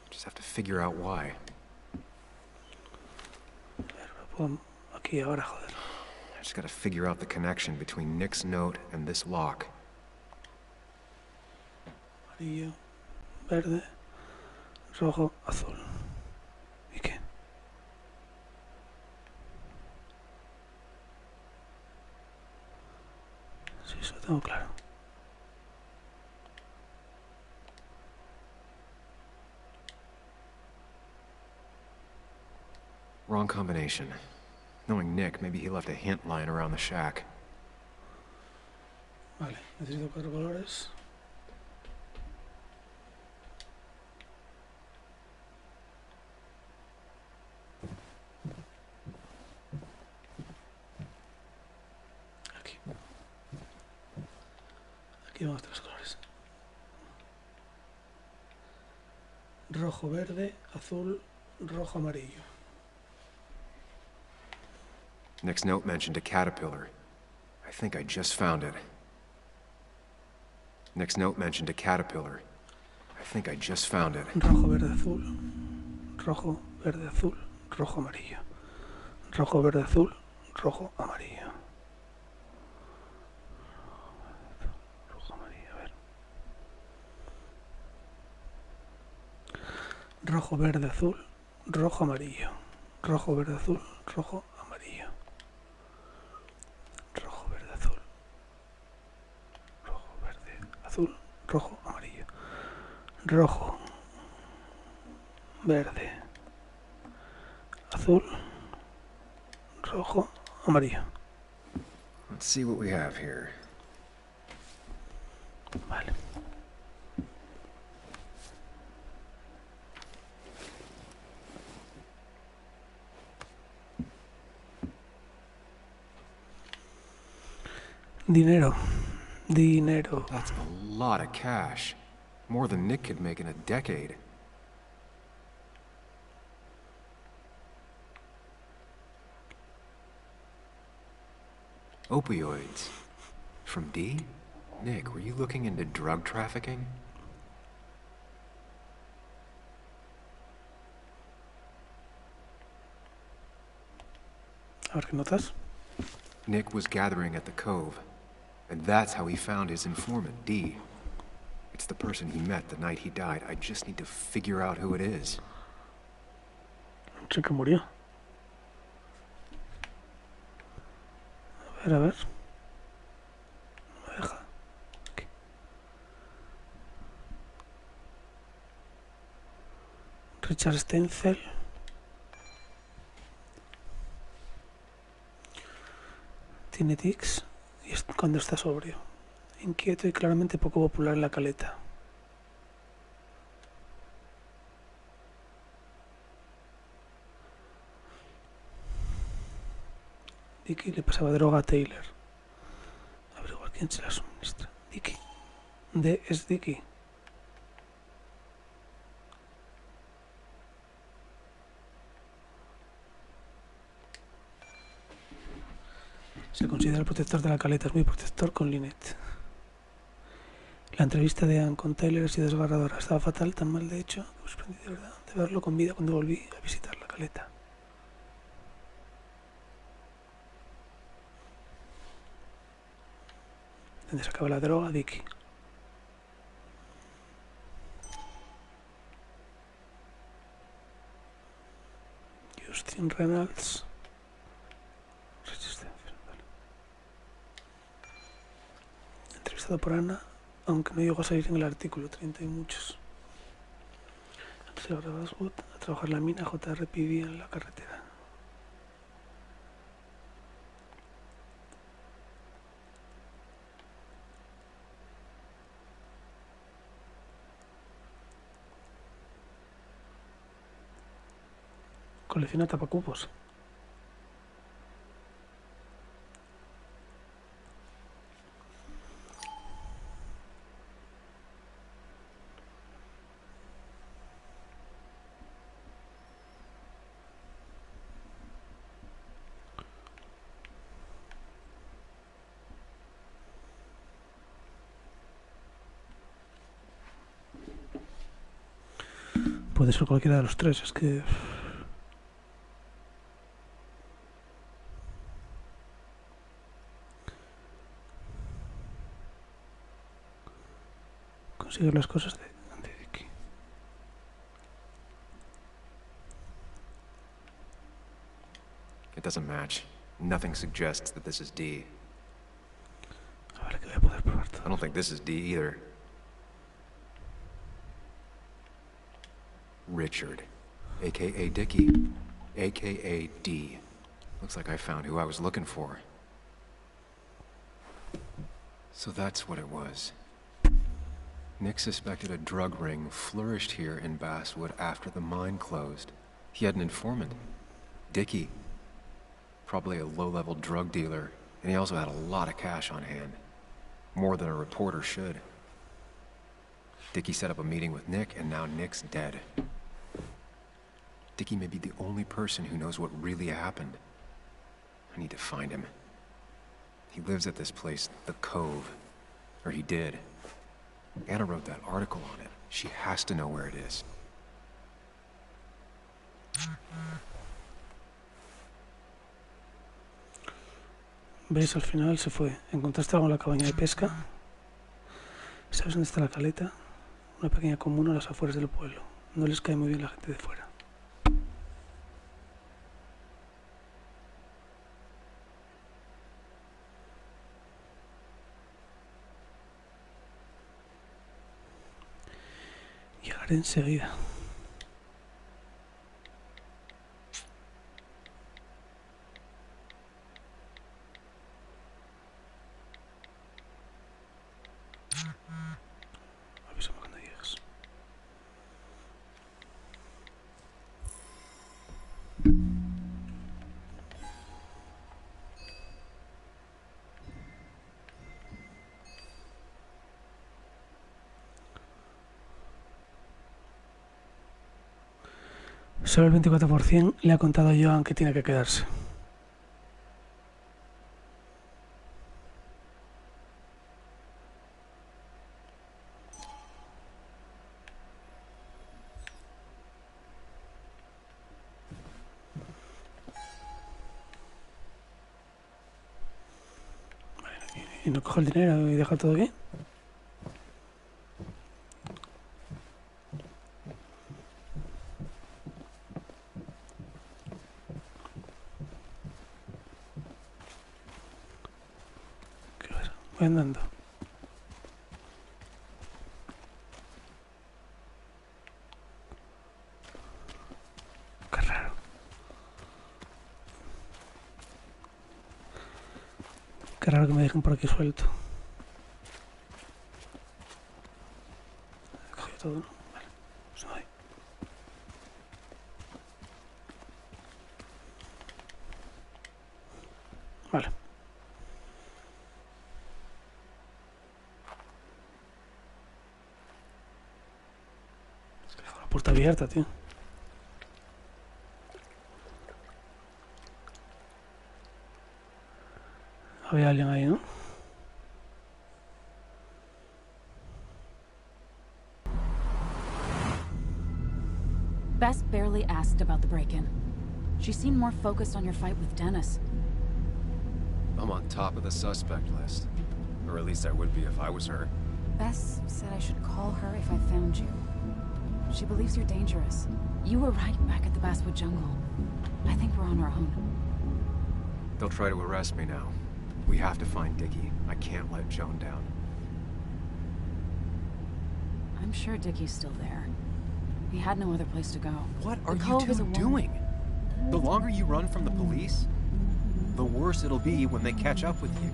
Just have to figure out why. A ver, lo pongo aquí ahora, joder. I just gotta figure out the connection between Nick's note and this lock. Amarillo, verde, rojo, azul. ¿Y qué? Sí, eso lo tengo claro. Wrong combination. Knowing Nick, maybe he left a hint lying around the shack. Vale, necesito 4 colores. Aquí. Aquí vamos 3 colores. Rojo, verde, azul, rojo, amarillo. Nick's note mentioned a caterpillar. I think I just found it. Nick's note mentioned a caterpillar. I think I just found it. Rojo, verde, azul. Rojo, verde, azul, rojo, amarillo. Rojo, verde, azul, rojo, amarillo. Rojo, amarillo, a ver. Rojo, verde, azul, rojo, amarillo. Rojo, verde, azul, rojo, amarillo. Rojo, verde, azul. Rojo, verde, azul, rojo, amarillo. Rojo, verde, azul, rojo, amarillo. Let's see what we have here. Vale. Dinero. Dinero. That's a lot of cash. More than Nick could make in a decade. Opioids. From D? Nick, were you looking into drug trafficking? A ver qué notas. Nick was gathering at the cove, and that's how he found his informant, D. It's the person he met the night he died. I just need to figure out who it is. Sé que murió. A ver, a ver. No me deja. Aquí. Richard Steinfeld. Tiene tics y es cuando está sobrio. Inquieto y claramente poco popular en la caleta. Dicky le pasaba droga a Taylor. Averiguar quién se la suministra. Dicky. D es Dicky. Se considera el protector de la caleta, es muy protector con Lynette. La entrevista de Anne con Taylor ha sido desgarradora. Estaba fatal, tan mal de hecho, que me sorprendí de verdad de verlo con vida cuando volví a visitar la caleta. ¿Dónde se acaba la droga? Dicky. Justin Reynolds. Entrevistado por Anna, aunque no llegó a salir en el artículo, 30 y muchos. Antes de ir a Basswood, a trabajar la mina, JR vivía en la carretera. Colecciona tapacubos. Puede ser cualquiera de los tres, es que... Conseguir las cosas de Dicky. It doesn't match. Nothing suggests that this is D. A ver, que voy a poder probar todo. I don't think this is D either. Richard, aka Dickie, aka D. Looks like I found who I was looking for. So that's what it was. Nick suspected a drug ring flourished here in Basswood after the mine closed. He had an informant, Dickie. Probably a low-level drug dealer, and he also had a lot of cash on hand. More than a reporter should. Dickie set up a meeting with Nick, and now Nick's dead. Dickie may be the only person who knows what really happened. I need to find him. He lives at this place, the Cove. Or he did. Anna wrote that article on it. She has to know where it is. ¿Veis? Al final se fue. ¿Encontraste algo en la cabaña de pesca? ¿Sabes dónde está la caleta? Una pequeña comuna a las afueras del pueblo. No les cae muy bien la gente de fuera. Llegaré enseguida. Avísame cuando llegues. Solo el 24% le ha contado a Joan que tiene que quedarse. Vale, ¿y no cojo el dinero y deja todo aquí? Voy andando. Qué raro. Qué raro que me dejen por aquí suelto. He cogido todo, ¿no? Vale, pues no hay. Vale. Puerta abierta, tío. Había alguien ahí, ¿no? Bess barely asked about the break-in. She seemed more focused on your fight with Dennis. I'm on top of the suspect list. Or at least I would be if I was her. Bess said I should call her if I found you. She believes you're dangerous. You were right back at the Basswood jungle. I think we're on our own. They'll try to arrest me now. We have to find Dickie. I can't let Joan down. I'm sure Dickie's still there. He had no other place to go. What are The you Cove is two a doing? The longer you run from the police, the worse it'll be when they catch up with you.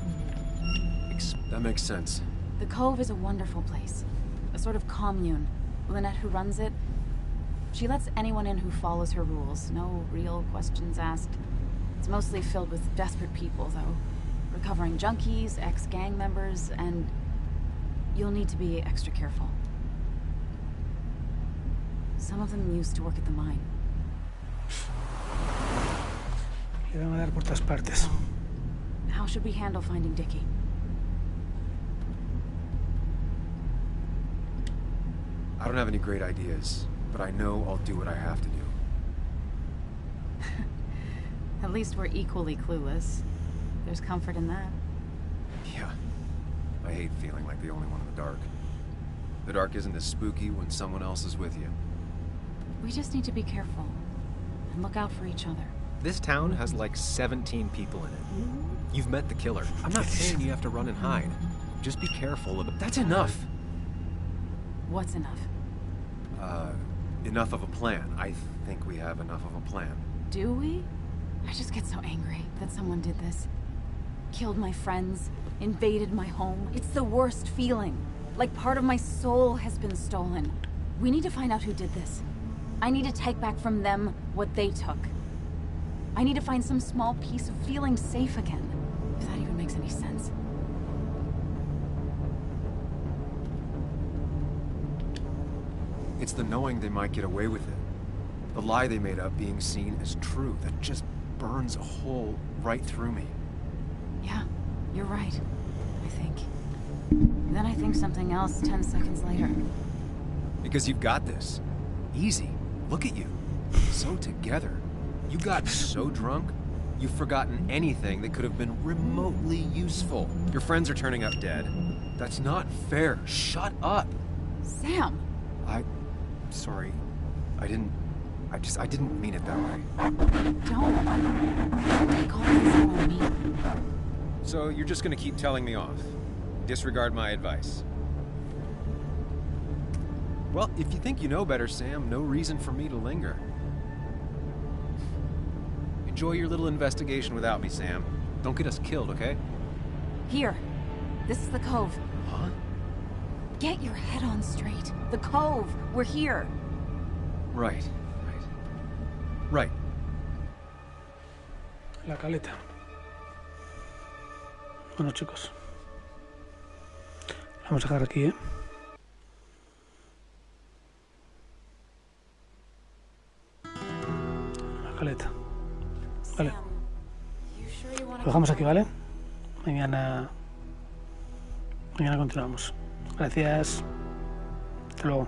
That makes sense. The Cove is a wonderful place. A sort of commune. Lynette, who runs it, she lets anyone in who follows her rules. No real questions asked. It's mostly filled with desperate people, though. Recovering junkies, ex-gang members, and you'll need to be extra careful. Some of them used to work at the mine. Le van a dar por todas partes. How should we handle finding Dickie? I don't have any great ideas, but I know I'll do what I have to do. At least we're equally clueless. There's comfort in that. Yeah. I hate feeling like the only one in the dark. The dark isn't as spooky when someone else is with you. We just need to be careful and look out for each other. This town has like 17 people in it. You've met the killer. I'm not saying you have to run and hide. Just be careful of it. That's enough. What's enough? Enough of a plan. I think we have enough of a plan. Do we? I just get so angry that someone did this. Killed my friends, invaded my home. It's the worst feeling. Like part of my soul has been stolen. We need to find out who did this. I need to take back from them what they took. I need to find some small piece of feeling safe again. If that even makes any sense. It's the knowing they might get away with it. The lie they made up being seen as true that just burns a hole right through me. Yeah, you're right. I think. Then I think something else 10 seconds later. Because you've got this. Easy. Look at you. So together. You got so drunk, you've forgotten anything that could have been remotely useful. Your friends are turning up dead. That's not fair. Shut up. Sam! Sorry. I didn't mean it that way. Don't take all this out on me. So you're just gonna keep telling me off? Disregard my advice? Well, if you think you know better, Sam, no reason for me to linger. Enjoy your little investigation without me, Sam. Don't get us killed, okay? Here. This is the cove. Huh? Get your head on straight. The cove. We're here. Right. Right. La caleta. Bueno, chicos. Vamos a dejar aquí, ¿eh? La caleta. Vale. Lo dejamos aquí, ¿vale? Mañana continuamos. Gracias. Hasta luego.